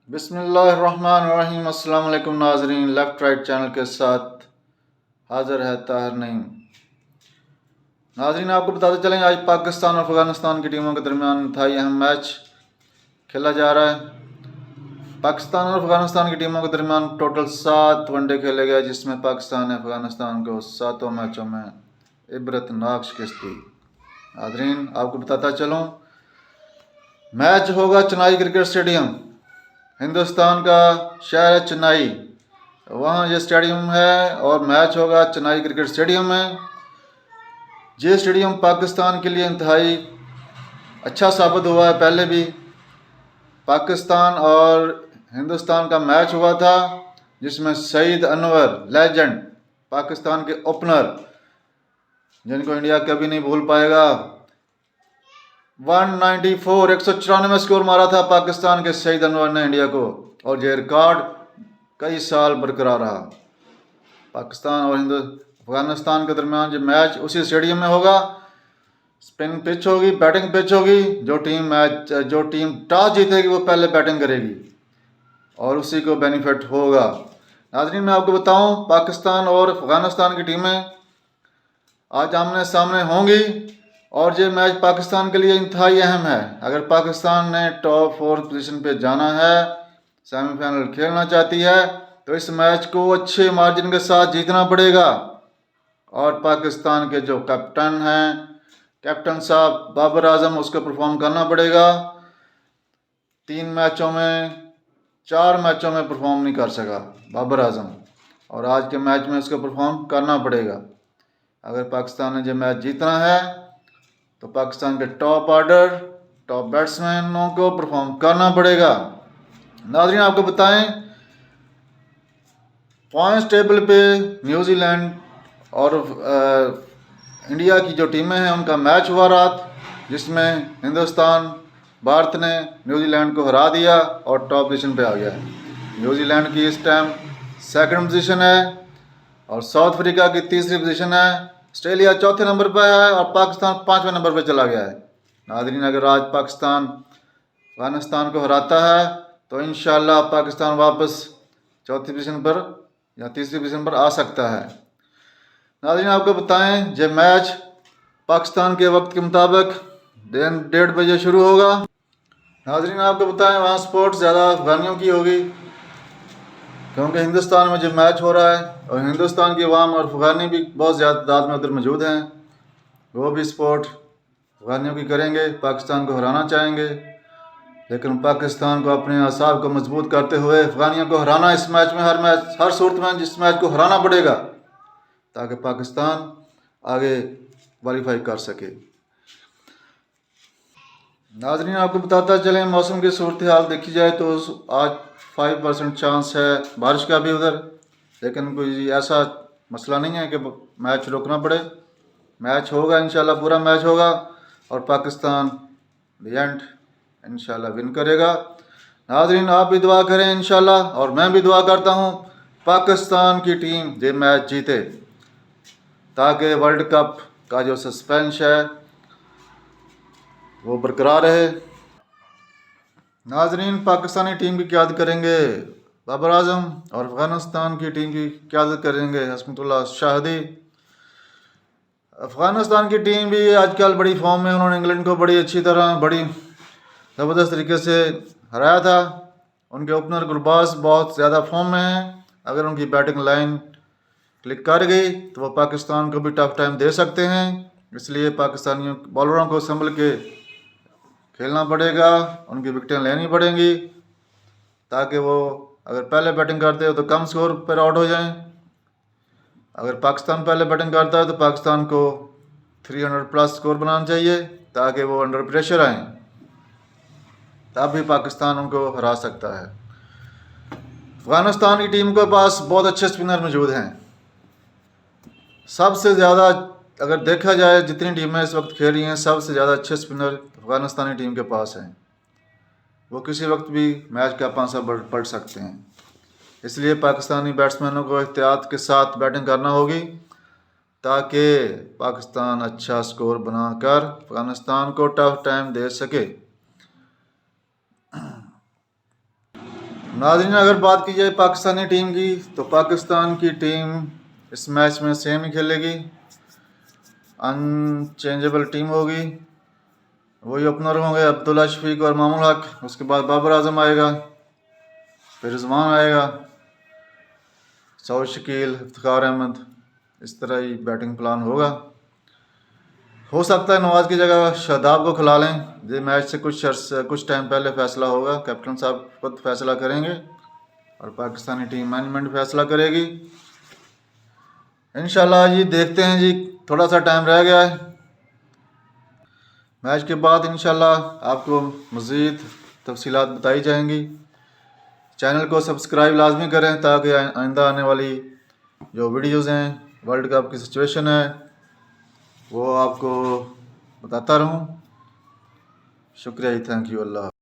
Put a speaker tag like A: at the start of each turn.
A: बिस्मिल्लाहिर्रहमानिर्रहीम। अस्सलाम वालेकुम नाजरीन, लेफ़्ट राइट चैनल के साथ हाज़िर है ताहिर नईम। नाजरीन, आपको बताते चलें आज पाकिस्तान और अफ़गानिस्तान की टीमों के दरमियान इंतहाई अहम मैच खेला जा रहा है। पाकिस्तान और अफ़गानिस्तान की टीमों के दरमियान टोटल 7 वनडे खेले गए, जिसमें पाकिस्तान ने अफ़गानिस्तान को 7 मैचों में इबरतनाक शिकस्त दी। नाजरीन, आपको बताता चलूँ, मैच होगा चेन्नई क्रिकेट स्टेडियम, हिंदुस्तान का शहर है चेन्नई, वहाँ ये स्टेडियम है और मैच होगा चेन्नई क्रिकेट स्टेडियम में। ये स्टेडियम पाकिस्तान के लिए इंतहाई अच्छा साबित हुआ है। पहले भी पाकिस्तान और हिंदुस्तान का मैच हुआ था, जिसमें सईद अनवर लेजेंड, पाकिस्तान के ओपनर, जिनको इंडिया कभी नहीं भूल पाएगा, 194 स्कोर मारा था पाकिस्तान के सईद अनवर ने इंडिया को, और ये रिकॉर्ड कई साल बरकरार रहा। पाकिस्तान और अफगानिस्तान के दरमियान जो मैच उसी स्टेडियम में होगा। स्पिन पिच होगी, बैटिंग पिच होगी। जो टीम टॉस जीतेगी वो पहले बैटिंग करेगी और उसी को बेनिफिट होगा। नाज़रीन, मैं आपको बताऊं, पाकिस्तान और अफगानिस्तान की टीमें आज आमने सामने होंगी और ये मैच पाकिस्तान के लिए इंतहाई अहम है। अगर पाकिस्तान ने टॉप 4 पोजीशन पे जाना है, सेमीफाइनल खेलना चाहती है, तो इस मैच को अच्छे मार्जिन के साथ जीतना पड़ेगा। और पाकिस्तान के जो कैप्टन हैं, कैप्टन साहब बाबर आजम, उसको परफॉर्म करना पड़ेगा। 4 मैचों में परफॉर्म नहीं कर सका बाबर आजम, और आज के मैच में उसको परफॉर्म करना पड़ेगा। अगर पाकिस्तान ने जो मैच जीतना है तो पाकिस्तान के टॉप ऑर्डर, टॉप बैट्समैनों को परफॉर्म करना पड़ेगा। नाज़रीन, आपको बताएं, पॉइंट्स टेबल पे न्यूजीलैंड और इंडिया की जो टीमें हैं उनका मैच हुआ रात, जिसमें भारत ने न्यूजीलैंड को हरा दिया और टॉप पोजीशन पे आ गया है। न्यूजीलैंड की इस टाइम 2nd पोजीशन है और साउथ अफ्रीका की 3री पोजीशन है। ऑस्ट्रेलिया 4थे नंबर पर है और पाकिस्तान 5वें नंबर पर चला गया है। नाज़रीन, अगर आज पाकिस्तान अफगानिस्तान को हराता है तो इंशाल्लाह पाकिस्तान वापस 4थी पोजीशन पर या 3री पोजीशन पर आ सकता है। नाज़रीन, आपको बताएं, ये मैच पाकिस्तान के वक्त के मुताबिक 1:30 बजे शुरू होगा। नाज़रीन, आपको बताएं, वहाँ स्पोर्ट्स ज़्यादा अफगानियों की होगी, क्योंकि हिंदुस्तान में जो मैच हो रहा है और हिंदुस्तान की अवाम और अफगानी भी बहुत ज़्यादा तादाद में उधर मौजूद हैं। वो भी सपोर्ट अफगानियों की करेंगे, पाकिस्तान को हराना चाहेंगे, लेकिन पाकिस्तान को अपने असाब को मजबूत करते हुए अफगानियों को हराना इस मैच में, हर सूरत में जिस मैच को हराना पड़ेगा, ताकि पाकिस्तान आगे क्वालिफाई कर सके। नाज़रीन, आपको बताता चलें, मौसम की सूरत हाल देखी जाए तो आज 5% चांस है बारिश का भी उधर, लेकिन कोई ऐसा मसला नहीं है कि मैच रोकना पड़े। मैच होगा इंशाल्लाह, पूरा मैच होगा और पाकिस्तान द एंड इंशाल्लाह विन करेगा। नाज़रीन, आप भी दुआ करें इंशाल्लाह, और मैं भी दुआ करता हूँ पाकिस्तान की टीम ये मैच जीते, ताकि वर्ल्ड कप का जो सस्पेंस है वो बरकरार रहे। नाज़रीन, पाकिस्तानी टीम की क़यादत करेंगे बाबर आजम और अफ़गानिस्तान की टीम की क़यादत करेंगे हस्मतुल्लाह शाहिदी। अफ़गानिस्तान की टीम भी आजकल बड़ी फॉर्म में, उन्होंने इंग्लैंड को बड़ी अच्छी तरह, बड़ी ज़बरदस्त तरीके से हराया था। उनके ओपनर गुरबाज बहुत ज़्यादा फॉर्म में हैं। अगर उनकी बैटिंग लाइन क्लिक कर गई तो वो पाकिस्तान को भी टफ टाइम दे सकते हैं। इसलिए पाकिस्तानी बॉलरों को संभल के खेलना पड़ेगा, उनकी विकेटें लेनी पड़ेंगी, ताकि वो अगर पहले बैटिंग करते हो तो कम स्कोर पर आउट हो जाएं। अगर पाकिस्तान पहले बैटिंग करता है तो पाकिस्तान को 300+ स्कोर बनाना चाहिए, ताकि वो अंडर प्रेशर आएँ, तब भी पाकिस्तान उनको हरा सकता है। अफगानिस्तान की टीम के पास बहुत अच्छे स्पिनर मौजूद हैं। सबसे ज़्यादा अगर देखा जाए, जितनी टीमें इस वक्त खेल रही हैं, सबसे ज़्यादा अच्छे स्पिनर अफगानिस्तानी टीम के पास हैं। वो किसी वक्त भी मैच का पांसा पलट सकते हैं। इसलिए पाकिस्तानी बैट्समैनों को एहतियात के साथ बैटिंग करना होगी, ताकि पाकिस्तान अच्छा स्कोर बनाकर अफगानिस्तान को टफ टाइम दे सके। नाज़रीन, अगर बात की जाए पाकिस्तानी टीम की, तो पाकिस्तान की टीम इस मैच में सेम ही खेलेगी, अनचेंजेबल टीम होगी। वही ओपनर होंगे अब्दुल्ला शफीक और मामूल हक, उसके बाद बाबर आजम आएगा, फिर रिजवान आएगा, सऊद शकील, इफ्तिखार अहमद, इस तरह ही बैटिंग प्लान होगा। हो सकता है नवाज की जगह शादाब को खिला लें। ये मैच से कुछ टाइम पहले फैसला होगा, कैप्टन साहब खुद फैसला करेंगे और पाकिस्तानी टीम मैनेजमेंट फैसला करेगी इंशाल्लाह जी। देखते हैं जी, थोड़ा सा टाइम रह गया है। मैच के बाद इंशाल्लाह आपको मज़ीद तफसीलात बताई जाएंगी। चैनल को सब्सक्राइब लाजमी करें ताकि आइंदा आने वाली जो वीडियोज़ हैं, वर्ल्ड कप की सिचुएशन है, वो आपको बताता रहूं। शुक्रिया जी, थैंक यू, अल्लाह।